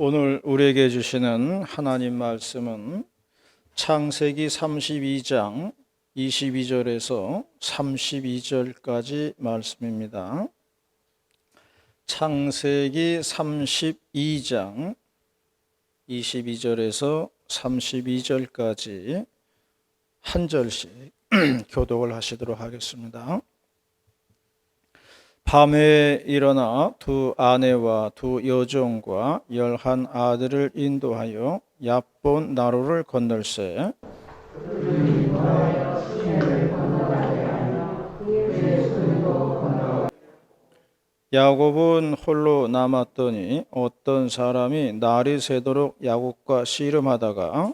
오늘 우리에게 주시는 하나님 말씀은 창세기 32장 22절에서 32절까지 말씀입니다. 창세기 32장 22절에서 32절까지 한 절씩 교독을 하시도록 하겠습니다. 밤에 일어나 두 아내와 두 여종과 11 아들을 인도하여 얍본 나루를 건널세 야곱은 홀로 남았더니 어떤 사람이 날이 새도록 야곱과 씨름하다가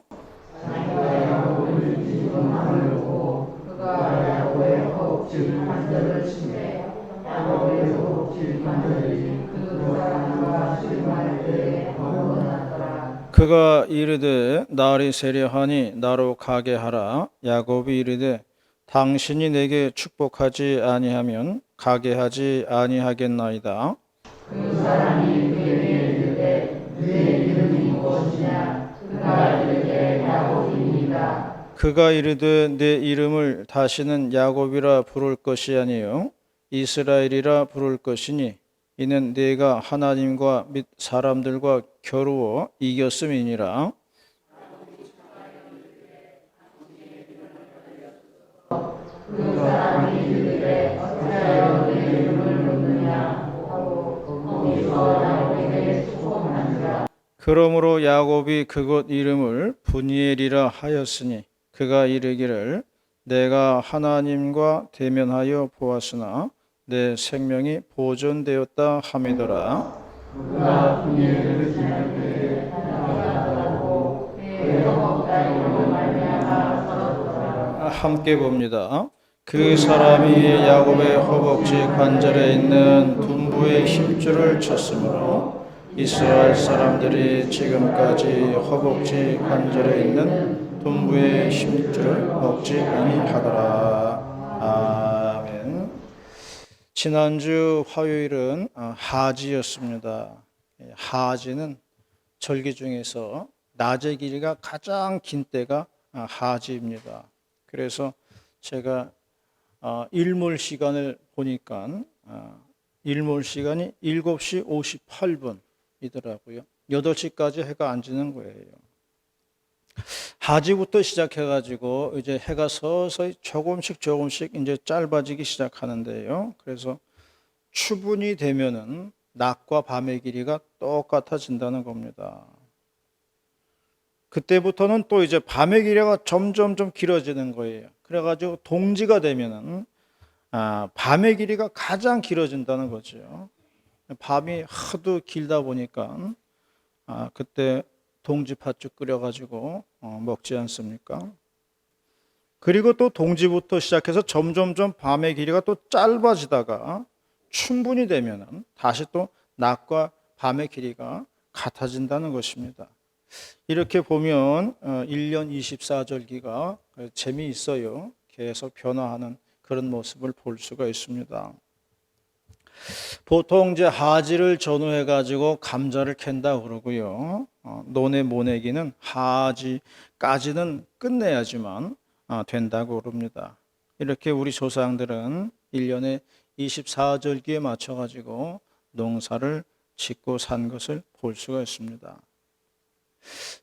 그가 이르되 날이 새려하니 나로 가게 하라. 야곱이 이르되 당신이 내게 축복하지 아니하면 가게 하지 아니하겠나이다. 그 사람이 그에게 이르되 네 이름이 무엇이냐? 그가 이르되 야곱입니다. 그가 이르되 내 이름을 다시는 야곱이라 부를 것이 아니요 이스라엘이라 부를 것이니 이는 네가 하나님과 및 사람들과 겨루어 이겼음이니라. 그 사람이 이르되 어찌하여 내 이름을 묻느냐 하고 거기서 야곱에게 축복하니라. 그러므로 야곱이 그곳 이름을 브니엘이라 하였으니 그가 이르기를 내가 하나님과 대면하여 보았으나 내 생명이 보존되었다 함이더라. 그가 브니엘을 지날 때에 하나님하고 그의 허벅다리로 말미암아 살았더라. 함께 봅니다. 그 사람이 야곱의 허벅지 관절에 있는 둔부의 힘줄을 쳤으므로 이스라엘 사람들이 지금까지 허벅지 관절에 있는 둔부의 힘줄을 먹지 아니하더라. 아멘. 지난주 화요일은 하지였습니다. 하지는 절기 중에서 낮의 길이가 가장 긴 때가 하지입니다. 그래서 제가 일몰 시간을 보니까 일몰 시간이 7시 58분이더라고요. 8시까지 해가 안 지는 거예요. 하지부터 시작해가지고 이제 해가 서서히 조금씩 이제 짧아지기 시작하는데요. 그래서 추분이 되면은 낮과 밤의 길이가 똑같아진다는 겁니다. 그때부터는 또 이제 밤의 길이가 점점 좀 길어지는 거예요. 그래가지고 동지가 되면은 밤의 길이가 가장 길어진다는 거죠. 밤이 하도 길다 보니까 그때 동지팥죽 끓여가지고 먹지 않습니까? 그리고 또 동지부터 시작해서 점점점 밤의 길이가 또 짧아지다가 충분히 되면은 다시 또 낮과 밤의 길이가 같아진다는 것입니다. 이렇게 보면 1년 24절기가 재미있어요. 계속 변화하는 그런 모습을 볼 수가 있습니다. 보통 이제 하지를 전후해 가지고 감자를 캔다 그러고요. 논의 모내기는 하지까지는 끝내야지만 된다고 그럽니다. 이렇게 우리 조상들은 1년에 24절기에 맞춰 가지고 농사를 짓고 산 것을 볼 수가 있습니다.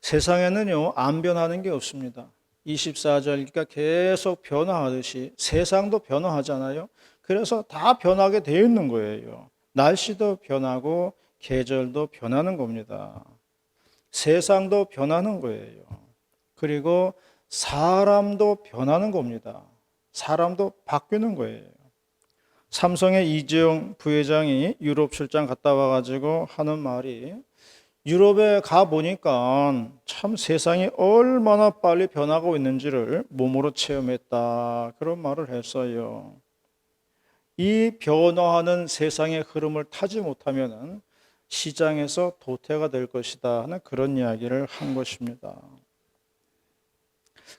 세상에는요, 안 변하는 게 없습니다. 24절기가 계속 변화하듯이 세상도 변화하잖아요. 그래서 다 변하게 되어 있는 거예요. 날씨도 변하고 계절도 변하는 겁니다. 세상도 변하는 거예요. 그리고 사람도 변하는 겁니다. 사람도 바뀌는 거예요. 삼성의 이재용 부회장이 유럽 출장 갔다 와가지고 하는 말이 유럽에 가보니까 참 세상이 얼마나 빨리 변하고 있는지를 몸으로 체험했다. 그런 말을 했어요. 이 변화하는 세상의 흐름을 타지 못하면 시장에서 도태가 될 것이다 하는 그런 이야기를 한 것입니다.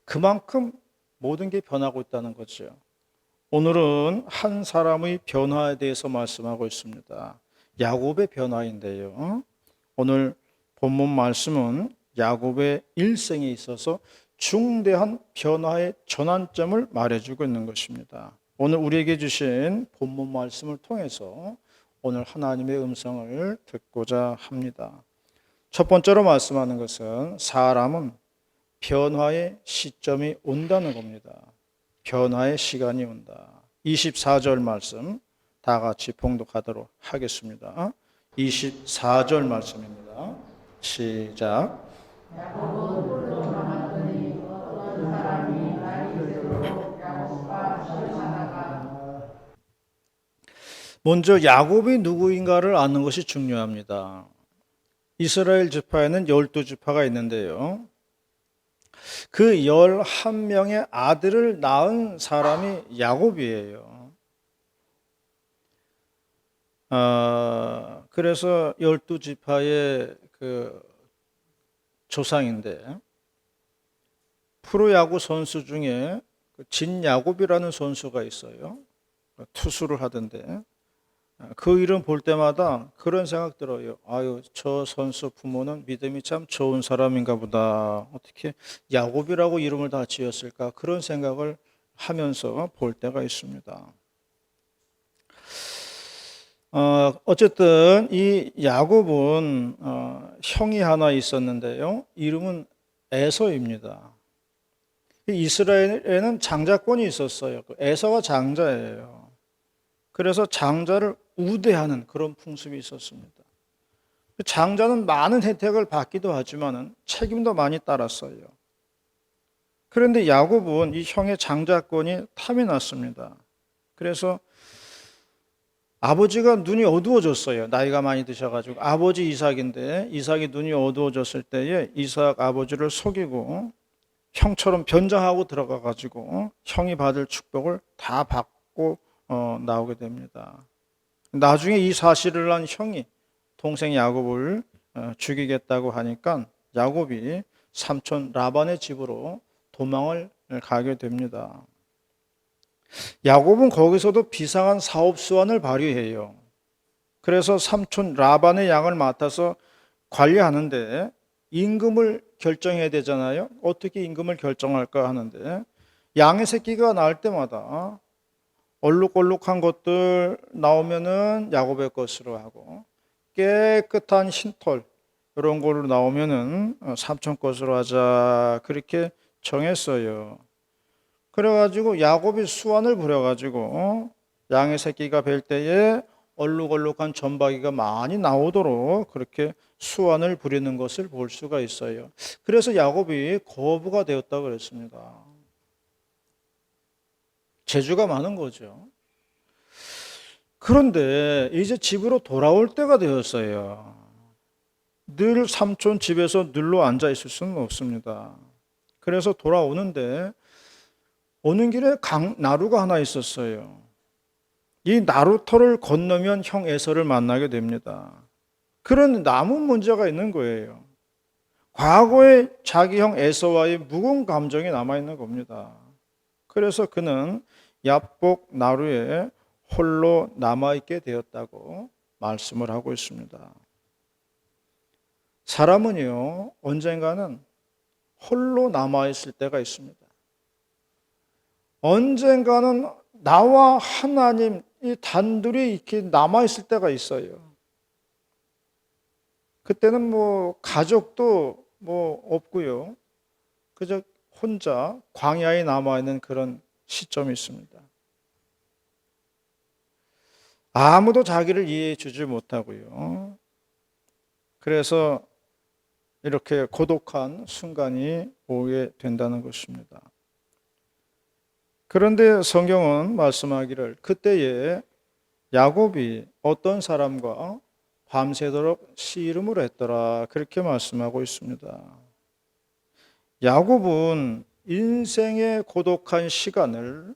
그만큼 모든 게 변하고 있다는 거죠. 오늘은 한 사람의 변화에 대해서 말씀하고 있습니다. 야곱의 변화인데요. 오늘 본문 말씀은 야곱의 일생에 있어서 중대한 변화의 전환점을 말해주고 있는 것입니다. 오늘 우리에게 주신 본문 말씀을 통해서 오늘 하나님의 음성을 듣고자 합니다. 첫 번째로 말씀하는 것은 사람은 변화의 시점이 온다는 겁니다. 변화의 시간이 온다. 24절 말씀 다 같이 봉독하도록 하겠습니다. 24절 말씀입니다. 시작. 먼저 야곱이 누구인가를 아는 것이 중요합니다. 이스라엘 지파에는 12지파가 있는데요. 그 11명의 아들을 낳은 사람이 야곱이에요. 그래서 12지파의 그 조상인데, 프로야구 선수 중에 진야곱이라는 선수가 있어요. 투수를 하던데, 그 이름 볼 때마다 그런 생각 들어요. 아유, 저 선수 부모는 믿음이 참 좋은 사람인가 보다. 어떻게 야곱이라고 이름을 다 지었을까? 그런 생각을 하면서 볼 때가 있습니다. 어쨌든 이 야곱은 형이 하나 있었는데요. 이름은 에서입니다. 이스라엘에는 장자권이 있었어요. 에서가 장자예요. 그래서 장자를 우대하는 그런 풍습이 있었습니다. 장자는 많은 혜택을 받기도 하지만 책임도 많이 따랐어요. 그런데 야곱은 이 형의 장자권이 탐이 났습니다. 그래서 아버지가 눈이 어두워졌어요. 나이가 많이 드셔가지고. 아버지 이삭인데 이삭이 눈이 어두워졌을 때에 이삭 아버지를 속이고 형처럼 변장하고 들어가가지고 형이 받을 축복을 다 받고 나오게 됩니다. 나중에 이 사실을 한 형이 동생 야곱을 죽이겠다고 하니까 야곱이 삼촌 라반의 집으로 도망을 가게 됩니다. 야곱은 거기서도 비상한 사업 수완을 발휘해요. 그래서 삼촌 라반의 양을 맡아서 관리하는데 임금을 결정해야 되잖아요. 어떻게 임금을 결정할까 하는데 양의 새끼가 나올 때마다 얼룩얼룩한 것들 나오면은 야곱의 것으로 하고 깨끗한 흰털 이런 걸로 나오면은 삼촌 것으로 하자 그렇게 정했어요. 그래가지고 야곱이 수완을 부려가지고 양의 새끼가 뵐 때에 얼룩얼룩한 점박이가 많이 나오도록 그렇게 수완을 부리는 것을 볼 수가 있어요. 그래서 야곱이 거부가 되었다고 그랬습니다. 재주가 많은 거죠. 그런데 이제 집으로 돌아올 때가 되었어요. 늘 삼촌 집에서 눌러 앉아 있을 수는 없습니다. 그래서 돌아오는데 오는 길에 나루가 하나 있었어요. 이 나루터를 건너면 형 에서를 만나게 됩니다. 그런데 아무 문제가 있는 거예요. 과거에 자기 형 에서와의 무거운 감정이 남아있는 겁니다. 그래서 그는 야복 나루에 홀로 남아있게 되었다고 말씀을 하고 있습니다. 사람은요, 언젠가는 홀로 남아있을 때가 있습니다. 언젠가는 나와 하나님 이 단둘이 이렇게 남아있을 때가 있어요. 그때는 뭐 가족도 뭐 없고요. 그저 혼자 광야에 남아있는 그런 시점이 있습니다. 아무도 자기를 이해해 주지 못하고요. 그래서 이렇게 고독한 순간이 오게 된다는 것입니다. 그런데 성경은 말씀하기를 그때에 야곱이 어떤 사람과 밤새도록 씨름을 했더라 그렇게 말씀하고 있습니다. 야곱은 인생의 고독한 시간을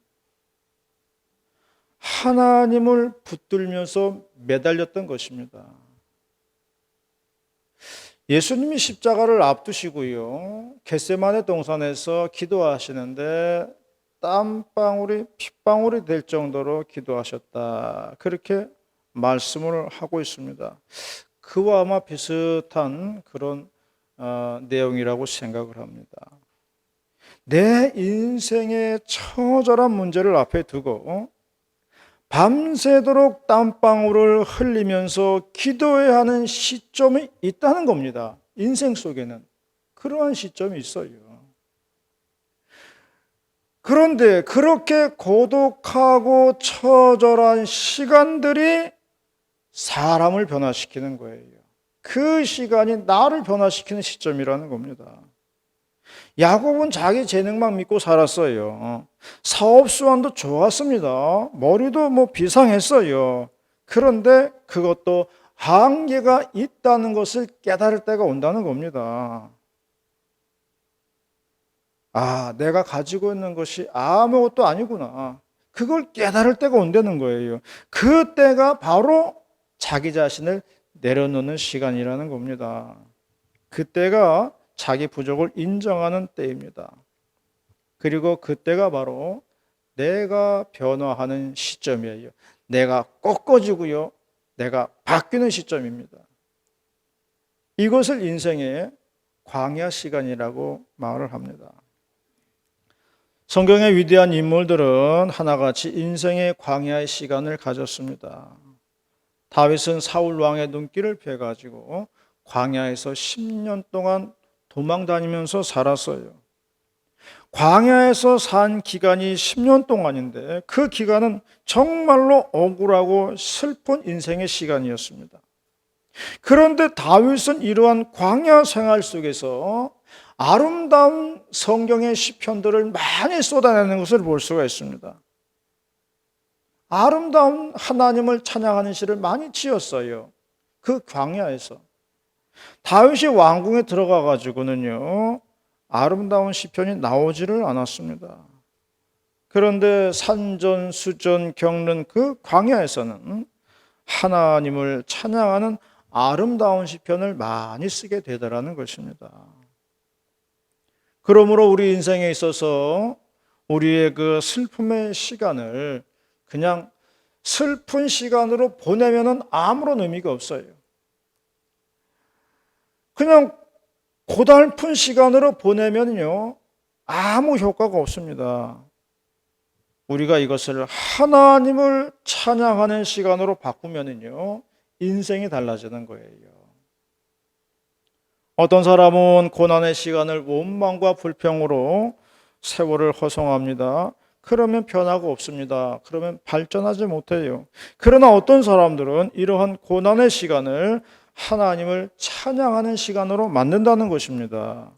하나님을 붙들면서 매달렸던 것입니다. 예수님이 십자가를 앞두시고요. 겟세마네 동산에서 기도하시는데 땀방울이 핏방울이 될 정도로 기도하셨다. 그렇게 말씀을 하고 있습니다. 그와 아마 비슷한 그런 내용이라고 생각을 합니다. 내 인생의 처절한 문제를 앞에 두고 밤새도록 땀방울을 흘리면서 기도해야 하는 시점이 있다는 겁니다. 인생 속에는 그러한 시점이 있어요. 그런데 그렇게 고독하고 처절한 시간들이 사람을 변화시키는 거예요. 그 시간이 나를 변화시키는 시점이라는 겁니다. 야곱은 자기 재능만 믿고 살았어요. 사업 수완도 좋았습니다. 머리도 비상했어요. 그런데 그것도 한계가 있다는 것을 깨달을 때가 온다는 겁니다. 내가 가지고 있는 것이 아무것도 아니구나. 그걸 깨달을 때가 온다는 거예요. 그때가 바로 자기 자신을 내려놓는 시간이라는 겁니다. 그때가 자기 부족을 인정하는 때입니다. 그리고 그때가 바로 내가 변화하는 시점이에요. 내가 꺾어지고요. 내가 바뀌는 시점입니다. 이것을 인생의 광야 시간이라고 말을 합니다. 성경의 위대한 인물들은 하나같이 인생의 광야의 시간을 가졌습니다. 다윗은 사울 왕의 눈길을 피해가지고 광야에서 10년 동안 도망 다니면서 살았어요. 광야에서 산 기간이 10년 동안인데 그 기간은 정말로 억울하고 슬픈 인생의 시간이었습니다. 그런데 다윗은 이러한 광야 생활 속에서 아름다운 성경의 시편들을 많이 쏟아내는 것을 볼 수가 있습니다. 아름다운 하나님을 찬양하는 시를 많이 지었어요. 그 광야에서. 다윗이 왕궁에 들어가 가지고는요, 아름다운 시편이 나오지를 않았습니다. 그런데 산전, 수전 겪는 그 광야에서는 하나님을 찬양하는 아름다운 시편을 많이 쓰게 되더라는 것입니다. 그러므로 우리 인생에 있어서 우리의 그 슬픔의 시간을 그냥 슬픈 시간으로 보내면은 아무런 의미가 없어요. 그냥 고달픈 시간으로 보내면요, 아무 효과가 없습니다. 우리가 이것을 하나님을 찬양하는 시간으로 바꾸면요, 인생이 달라지는 거예요. 어떤 사람은 고난의 시간을 원망과 불평으로 세월을 허송합니다. 그러면 변화가 없습니다. 그러면 발전하지 못해요. 그러나 어떤 사람들은 이러한 고난의 시간을 하나님을 찬양하는 시간으로 만든다는 것입니다.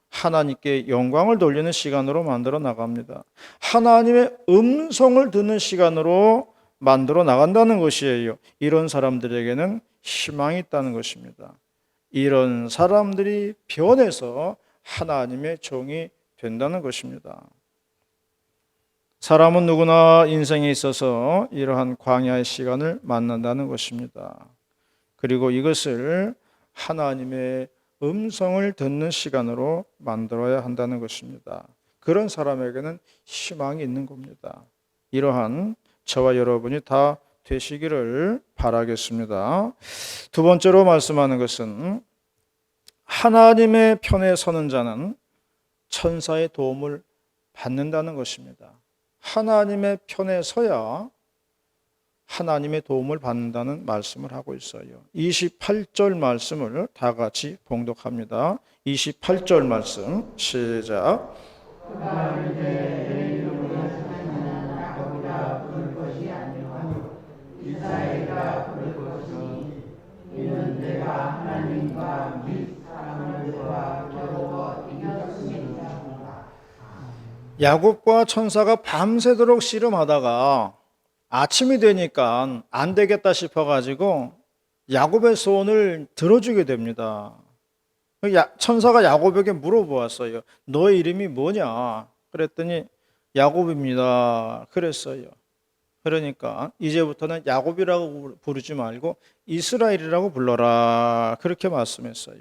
하나님께 영광을 돌리는 시간으로 만들어 나갑니다. 하나님의 음성을 듣는 시간으로 만들어 나간다는 것이에요. 이런 사람들에게는 희망이 있다는 것입니다. 이런 사람들이 변해서 하나님의 종이 된다는 것입니다. 사람은 누구나 인생에 있어서 이러한 광야의 시간을 만난다는 것입니다. 그리고 이것을 하나님의 음성을 듣는 시간으로 만들어야 한다는 것입니다. 그런 사람에게는 희망이 있는 겁니다. 이러한 저와 여러분이 다 되시기를 바라겠습니다. 두 번째로 말씀하는 것은 하나님의 편에 서는 자는 천사의 도움을 받는다는 것입니다. 하나님의 편에 서야 하나님의 도움을 받는다는 말씀을 하고 있어요. 28절 말씀을 다 같이 봉독합니다. 28절 말씀 시작. 야곱과 천사가 밤새도록 씨름하다가 아침이 되니까 안 되겠다 싶어가지고 야곱의 소원을 들어주게 됩니다. 천사가 야곱에게 물어보았어요. 너의 이름이 뭐냐? 그랬더니 야곱입니다. 그랬어요. 그러니까 이제부터는 야곱이라고 부르지 말고 이스라엘이라고 불러라. 그렇게 말씀했어요.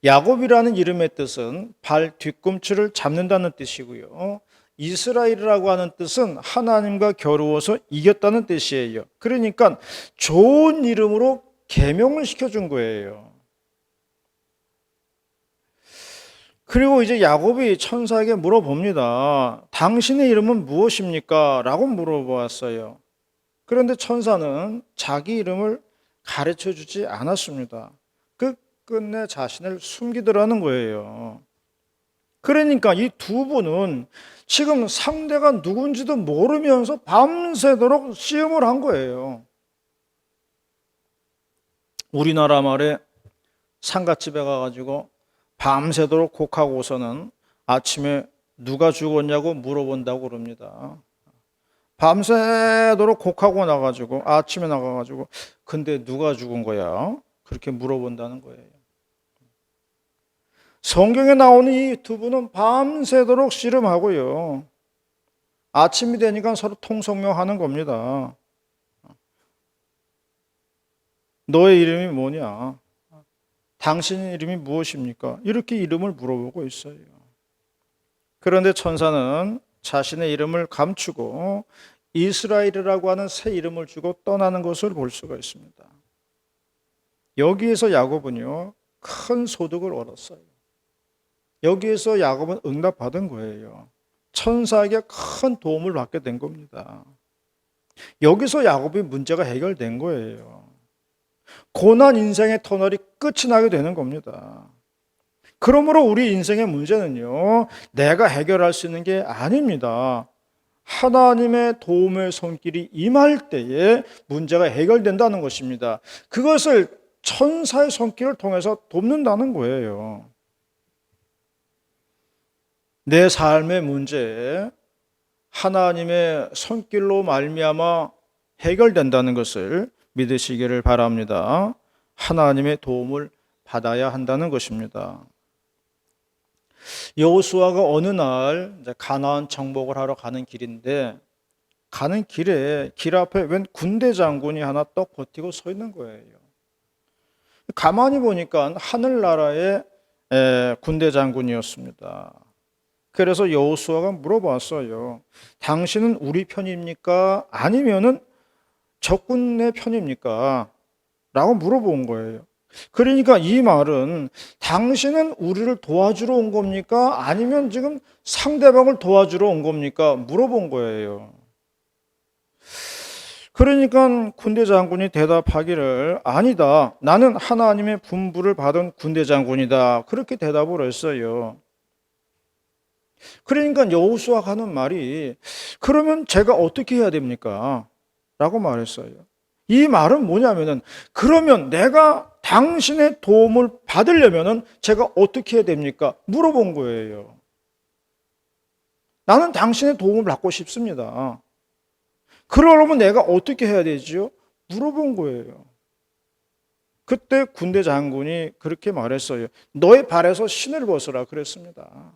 야곱이라는 이름의 뜻은 발 뒤꿈치를 잡는다는 뜻이고요. 이스라엘이라고 하는 뜻은 하나님과 겨루어서 이겼다는 뜻이에요. 그러니까 좋은 이름으로 계명을 시켜준 거예요. 그리고 이제 야곱이 천사에게 물어봅니다. 당신의 이름은 무엇입니까? 라고 물어보았어요. 그런데 천사는 자기 이름을 가르쳐 주지 않았습니다. 끝끝내 자신을 숨기더라는 거예요. 그러니까 이 두 분은 지금 상대가 누군지도 모르면서 밤새도록 시험을 한 거예요. 우리나라 말에 상갓집에 가가지고 밤새도록 곡하고서는 아침에 누가 죽었냐고 물어본다고 그럽니다. 밤새도록 곡하고 나가지고 아침에 나가가지고 근데 누가 죽은 거야? 그렇게 물어본다는 거예요. 성경에 나오는 이 두 분은 밤새도록 씨름하고요. 아침이 되니까 서로 통성명하는 겁니다. 너의 이름이 뭐냐? 당신 이름이 무엇입니까? 이렇게 이름을 물어보고 있어요. 그런데 천사는 자신의 이름을 감추고 이스라엘이라고 하는 새 이름을 주고 떠나는 것을 볼 수가 있습니다. 여기에서 야곱은요, 큰 소득을 얻었어요. 여기에서 야곱은 응답받은 거예요. 천사에게 큰 도움을 받게 된 겁니다. 여기서 야곱의 문제가 해결된 거예요. 고난 인생의 터널이 끝이 나게 되는 겁니다. 그러므로 우리 인생의 문제는요, 내가 해결할 수 있는 게 아닙니다. 하나님의 도움의 손길이 임할 때에 문제가 해결된다는 것입니다. 그것을 천사의 손길을 통해서 돕는다는 거예요. 내 삶의 문제에 하나님의 손길로 말미암아 해결된다는 것을 믿으시기를 바랍니다. 하나님의 도움을 받아야 한다는 것입니다. 여호수아가 어느 날 가나안 정복을 하러 가는 길인데 가는 길에 길 앞에 웬 군대 장군이 하나 떡 버티고 서 있는 거예요. 가만히 보니까 하늘나라의 군대 장군이었습니다. 그래서 여호수아가 물어봤어요. 당신은 우리 편입니까? 아니면은 적군의 편입니까? 라고 물어본 거예요. 그러니까 이 말은 당신은 우리를 도와주러 온 겁니까? 아니면 지금 상대방을 도와주러 온 겁니까? 물어본 거예요. 그러니까 군대 장군이 대답하기를 아니다. 나는 하나님의 분부를 받은 군대 장군이다. 그렇게 대답을 했어요. 그러니까 여호수아가 하는 말이 그러면 제가 어떻게 해야 됩니까? 라고 말했어요. 이 말은 뭐냐면은 그러면 내가 당신의 도움을 받으려면은 제가 어떻게 해야 됩니까? 물어본 거예요. 나는 당신의 도움을 받고 싶습니다. 그러려면 내가 어떻게 해야 되지요? 물어본 거예요. 그때 군대 장군이 그렇게 말했어요. 너의 발에서 신을 벗으라 그랬습니다.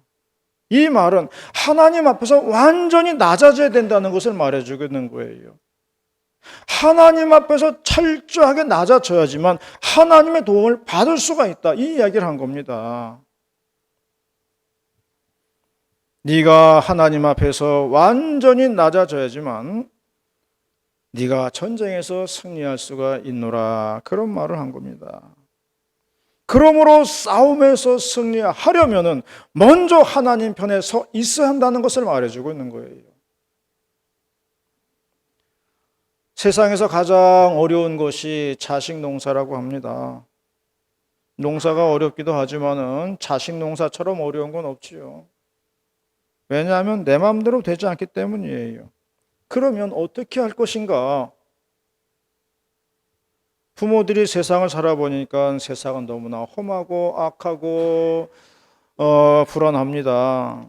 이 말은 하나님 앞에서 완전히 낮아져야 된다는 것을 말해주는 거예요. 하나님 앞에서 철저하게 낮아져야지만 하나님의 도움을 받을 수가 있다. 이 이야기를 한 겁니다. 네가 하나님 앞에서 완전히 낮아져야지만 네가 전쟁에서 승리할 수가 있노라. 그런 말을 한 겁니다. 그러므로 싸움에서 승리하려면은 먼저 하나님 편에 서 있어야 한다는 것을 말해주고 있는 거예요. 세상에서 가장 어려운 것이 자식 농사라고 합니다. 농사가 어렵기도 하지만은 자식 농사처럼 어려운 건 없지요. 왜냐하면 내 마음대로 되지 않기 때문이에요. 그러면 어떻게 할 것인가? 부모들이 세상을 살아보니까 세상은 너무나 험하고 악하고 불안합니다.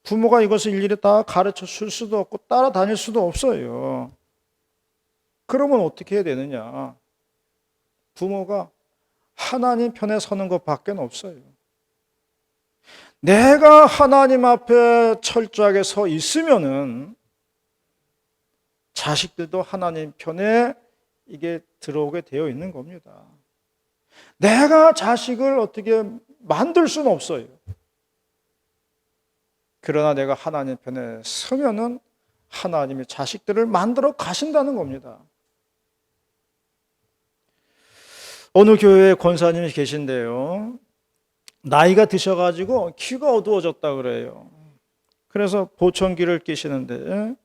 부모가 이것을 일일이 다 가르쳐 줄 수도 없고 따라다닐 수도 없어요. 그러면 어떻게 해야 되느냐? 부모가 하나님 편에 서는 것밖에 없어요. 내가 하나님 앞에 철저하게 서 있으면은 자식들도 하나님 편에 이게 들어오게 되어 있는 겁니다. 내가 자식을 어떻게 만들 수는 없어요. 그러나 내가 하나님 편에 서면은 하나님이 자식들을 만들어 가신다는 겁니다. 어느 교회에 권사님이 계신데요. 나이가 드셔가지고 귀가 어두워졌다 그래요. 그래서 보청기를 끼시는데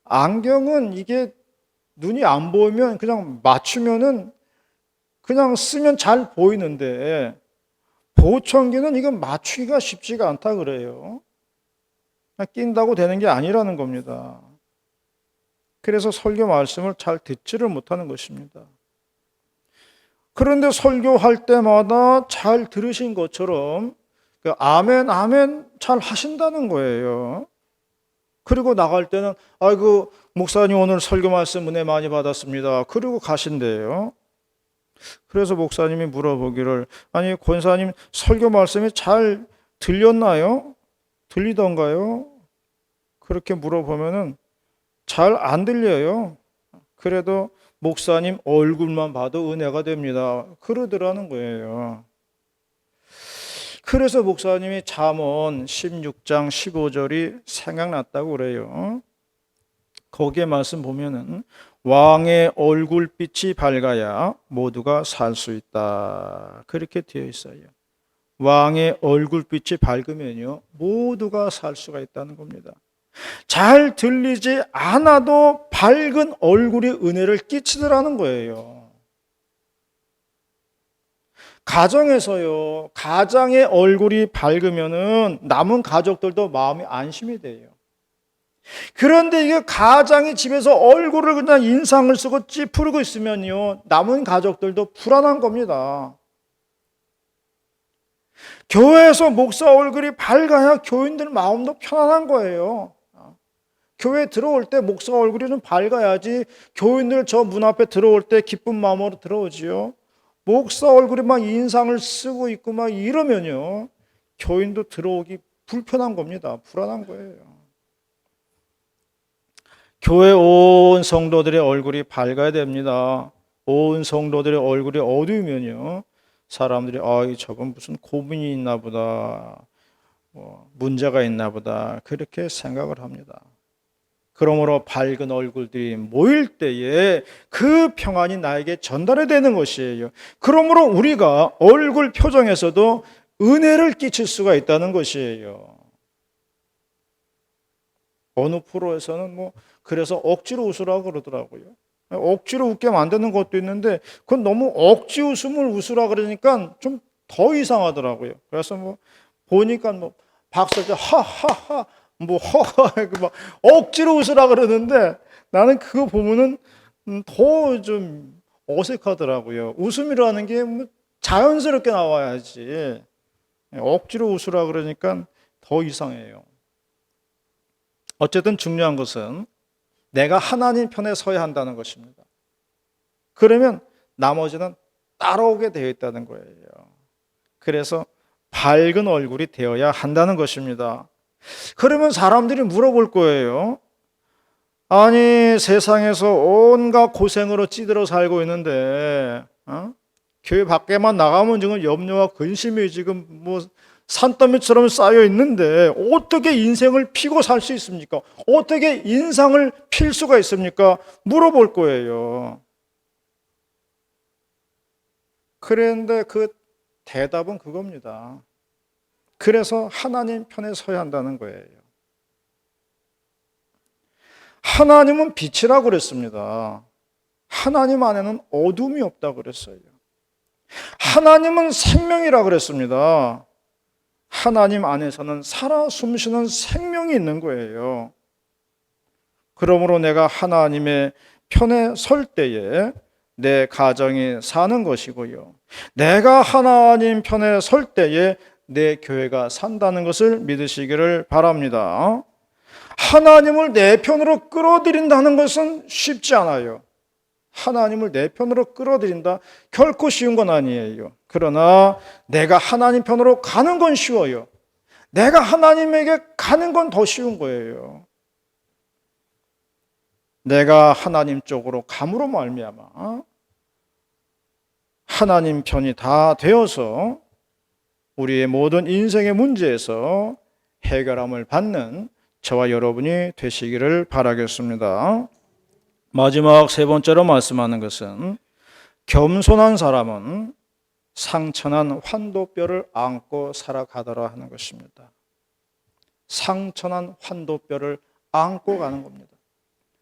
안경은 이게 눈이 안 보이면 그냥 맞추면은 그냥 쓰면 잘 보이는데 보청기는 이건 맞추기가 쉽지가 않다 그래요. 낀다고 되는 게 아니라는 겁니다. 그래서 설교 말씀을 잘 듣지를 못하는 것입니다. 그런데 설교할 때마다 잘 들으신 것처럼 아멘, 아멘 잘 하신다는 거예요. 그리고 나갈 때는 아이고 목사님 오늘 설교 말씀 은혜 많이 받았습니다. 그리고 가신대요. 그래서 목사님이 물어보기를 아니 권사님 설교 말씀이 잘 들렸나요? 들리던가요? 그렇게 물어보면은 잘 안 들려요. 그래도 목사님 얼굴만 봐도 은혜가 됩니다. 그러더라는 거예요. 그래서 목사님이 잠언 16장 15절이 생각났다고 그래요. 거기에 말씀 보면은 왕의 얼굴빛이 밝아야 모두가 살 수 있다. 그렇게 되어 있어요. 왕의 얼굴빛이 밝으면요 모두가 살 수가 있다는 겁니다. 잘 들리지 않아도 밝은 얼굴이 은혜를 끼치더라는 거예요. 가정에서요, 가장의 얼굴이 밝으면은 남은 가족들도 마음이 안심이 돼요. 그런데 이게 가장이 집에서 얼굴을 그냥 인상을 쓰고 찌푸리고 있으면요, 남은 가족들도 불안한 겁니다. 교회에서 목사 얼굴이 밝아야 교인들 마음도 편안한 거예요. 교회 들어올 때 목사 얼굴이 좀 밝아야지 교인들 저 문 앞에 들어올 때 기쁜 마음으로 들어오지요. 목사 얼굴이 막 인상을 쓰고 있고 막 이러면요 교인도 들어오기 불편한 겁니다. 불안한 거예요. 교회 온 성도들의 얼굴이 밝아야 됩니다. 온 성도들의 얼굴이 어두우면요 사람들이 저건 무슨 고민이 있나 보다, 문제가 있나 보다 그렇게 생각을 합니다. 그러므로 밝은 얼굴들이 모일 때에 그 평안이 나에게 전달이 되는 것이에요. 그러므로 우리가 얼굴 표정에서도 은혜를 끼칠 수가 있다는 것이에요. 어느 프로에서는 그래서 억지로 웃으라고 그러더라고요. 억지로 웃게 만드는 것도 있는데 그건 너무 억지 웃음을 웃으라 그러니까 좀 더 이상하더라고요. 그래서 보니까 박수를 하하하 허허 막 억지로 웃으라 그러는데 나는 그거 보면은 더 좀 어색하더라고요. 웃음이라는 게 자연스럽게 나와야지 억지로 웃으라 그러니까 더 이상해요. 어쨌든 중요한 것은 내가 하나님 편에 서야 한다는 것입니다. 그러면 나머지는 따라오게 되어 있다는 거예요. 그래서 밝은 얼굴이 되어야 한다는 것입니다. 그러면 사람들이 물어볼 거예요. 아니 세상에서 온갖 고생으로 찌들어 살고 있는데 교회 밖에만 나가면 지금 염려와 근심이 지금 산더미처럼 쌓여 있는데 어떻게 인생을 피고 살 수 있습니까? 어떻게 인상을 필 수가 있습니까? 물어볼 거예요. 그런데 그 대답은 그겁니다. 그래서 하나님 편에 서야 한다는 거예요. 하나님은 빛이라고 그랬습니다. 하나님 안에는 어둠이 없다고 그랬어요. 하나님은 생명이라고 그랬습니다. 하나님 안에서는 살아 숨쉬는 생명이 있는 거예요. 그러므로 내가 하나님의 편에 설 때에 내 가정이 사는 것이고요. 내가 하나님 편에 설 때에 내 교회가 산다는 것을 믿으시기를 바랍니다. 하나님을 내 편으로 끌어들인다는 것은 쉽지 않아요. 하나님을 내 편으로 끌어들인다 결코 쉬운 건 아니에요. 그러나 내가 하나님 편으로 가는 건 쉬워요. 내가 하나님에게 가는 건 더 쉬운 거예요. 내가 하나님 쪽으로 감으로 말미암아 하나님 편이 다 되어서 우리의 모든 인생의 문제에서 해결함을 받는 저와 여러분이 되시기를 바라겠습니다. 마지막 세 번째로 말씀하는 것은 겸손한 사람은 상처난 환도뼈를 안고 살아가더라 하는 것입니다. 상처난 환도뼈를 안고 가는 겁니다.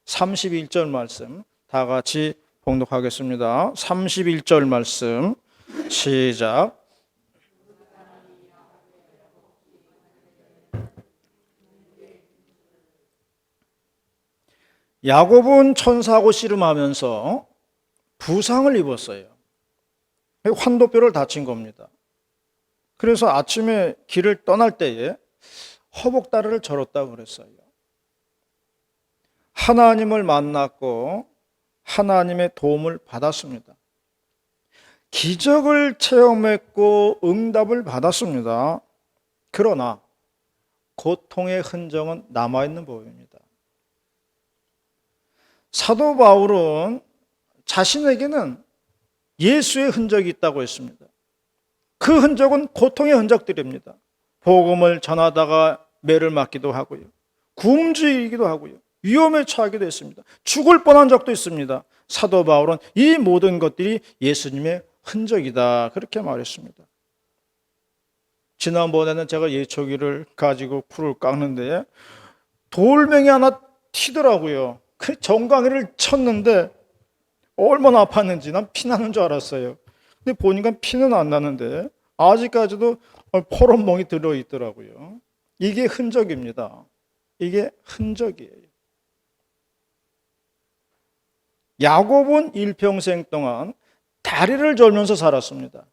31절 말씀 다 같이 봉독하겠습니다. 31절 말씀 시작. 야곱은 천사하고 씨름하면서 부상을 입었어요. 환도뼈를 다친 겁니다. 그래서 아침에 길을 떠날 때에 허복다리를 절었다고 그랬어요. 하나님을 만났고 하나님의 도움을 받았습니다. 기적을 체험했고 응답을 받았습니다. 그러나 고통의 흔적은 남아있는 법입니다. 사도 바울은 자신에게는 예수의 흔적이 있다고 했습니다. 그 흔적은 고통의 흔적들입니다. 복음을 전하다가 매를 맞기도 하고요. 굶주리기도 하고요. 위험에 처하기도 했습니다. 죽을 뻔한 적도 있습니다. 사도 바울은 이 모든 것들이 예수님의 흔적이다 그렇게 말했습니다. 지난번에는 제가 예초기를 가지고 풀을 깎는데 돌멩이 하나 튀더라고요. 그 정강이를 쳤는데 얼마나 아팠는지 난 피나는 줄 알았어요. 근데 보니까 피는 안 나는데 아직까지도 포런멍이 들어있더라고요. 이게 흔적입니다. 이게 흔적이에요. 야곱은 일평생 동안 다리를 절면서 살았습니다.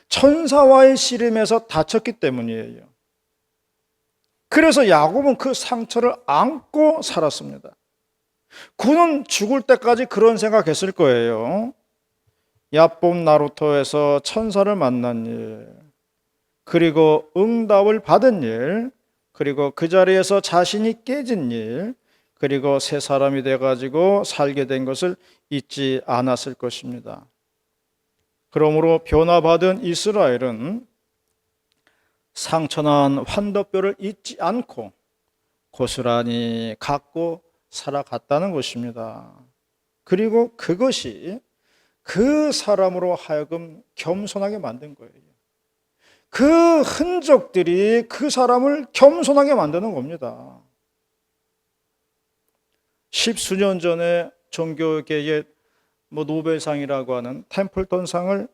천사와의 씨름에서 다쳤기 때문이에요. 그래서 야곱은 그 상처를 안고 살았습니다. 그는 죽을 때까지 그런 생각했을 거예요. 야복 나루토에서 천사를 만난 일, 그리고 응답을 받은 일, 그리고 그 자리에서 자신이 깨진 일, 그리고 새 사람이 돼가지고 살게 된 것을 잊지 않았을 것입니다. 그러므로 변화받은 이스라엘은 상처난 환도뼈를 잊지 않고 고스란히 갖고 살아갔다는 것입니다. 그리고 그것이 그 사람으로 하여금 겸손하게 만든 거예요. 그 흔적들이 그 사람을 겸손하게 만드는 겁니다. 십수년 전에 종교계의 노벨상이라고 하는 템플턴상을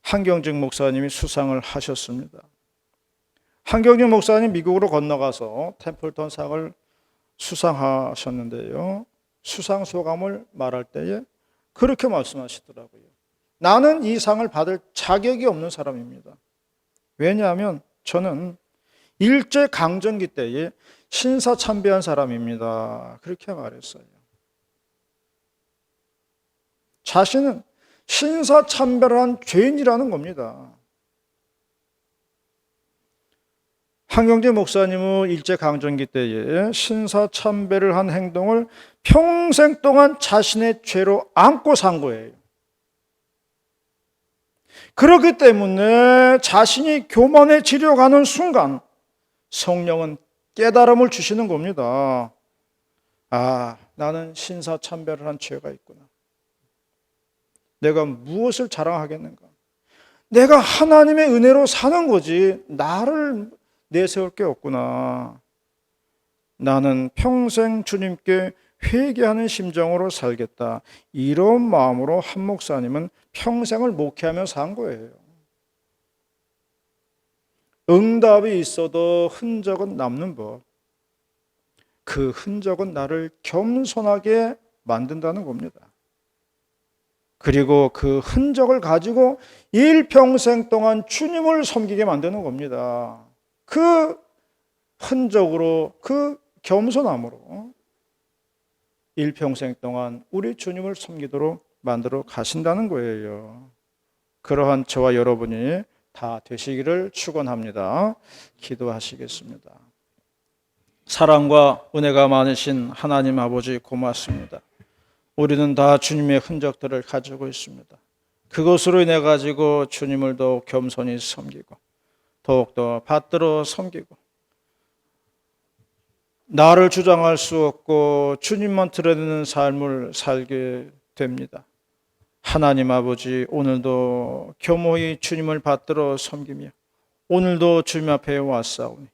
한경직 목사님이 수상을 하셨습니다. 한경직 목사님 미국으로 건너가서 템플턴상을 수상하셨는데요. 수상 소감을 말할 때에 그렇게 말씀하시더라고요. 나는 이 상을 받을 자격이 없는 사람입니다. 왜냐하면 저는 일제강점기 때에 신사참배한 사람입니다. 그렇게 말했어요. 자신은 신사참배를 한 죄인이라는 겁니다. 한경재 목사님은 일제강점기 때에 신사참배를 한 행동을 평생 동안 자신의 죄로 안고 산 거예요. 그렇기 때문에 자신이 교만해지려 가는 순간 성령은 깨달음을 주시는 겁니다. 아, 나는 신사참배를 한 죄가 있구나. 내가 무엇을 자랑하겠는가? 내가 하나님의 은혜로 사는 거지 나를 내세울 게 없구나. 나는 평생 주님께 회개하는 심정으로 살겠다. 이런 마음으로 한 목사님은 평생을 목회하며 산 거예요. 응답이 있어도 흔적은 남는 법. 그 흔적은 나를 겸손하게 만든다는 겁니다. 그리고 그 흔적을 가지고 일평생 동안 주님을 섬기게 만드는 겁니다. 그 흔적으로, 그 겸손함으로 일평생 동안 우리 주님을 섬기도록 만들어 가신다는 거예요. 그러한 저와 여러분이 다 되시기를 축원합니다. 기도하시겠습니다. 사랑과 은혜가 많으신 하나님 아버지 고맙습니다. 우리는 다 주님의 흔적들을 가지고 있습니다. 그것으로 인해 가지고 주님을 더욱 겸손히 섬기고 더욱더 받들어 섬기고 나를 주장할 수 없고 주님만 드러내는 삶을 살게 됩니다. 하나님 아버지, 오늘도 겸허히 주님을 받들어 섬기며 오늘도 주님 앞에 왔사오니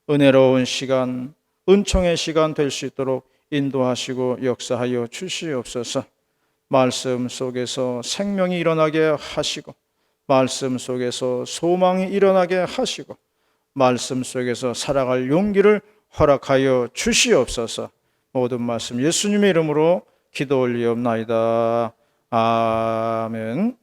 은혜로운 시간, 은총의 시간 될 수 있도록 인도하시고 역사하여 주시옵소서. 말씀 속에서 생명이 일어나게 하시고 말씀 속에서 소망이 일어나게 하시고 말씀 속에서 살아갈 용기를 허락하여 주시옵소서. 모든 말씀 예수님의 이름으로 기도 올리옵나이다. 아멘.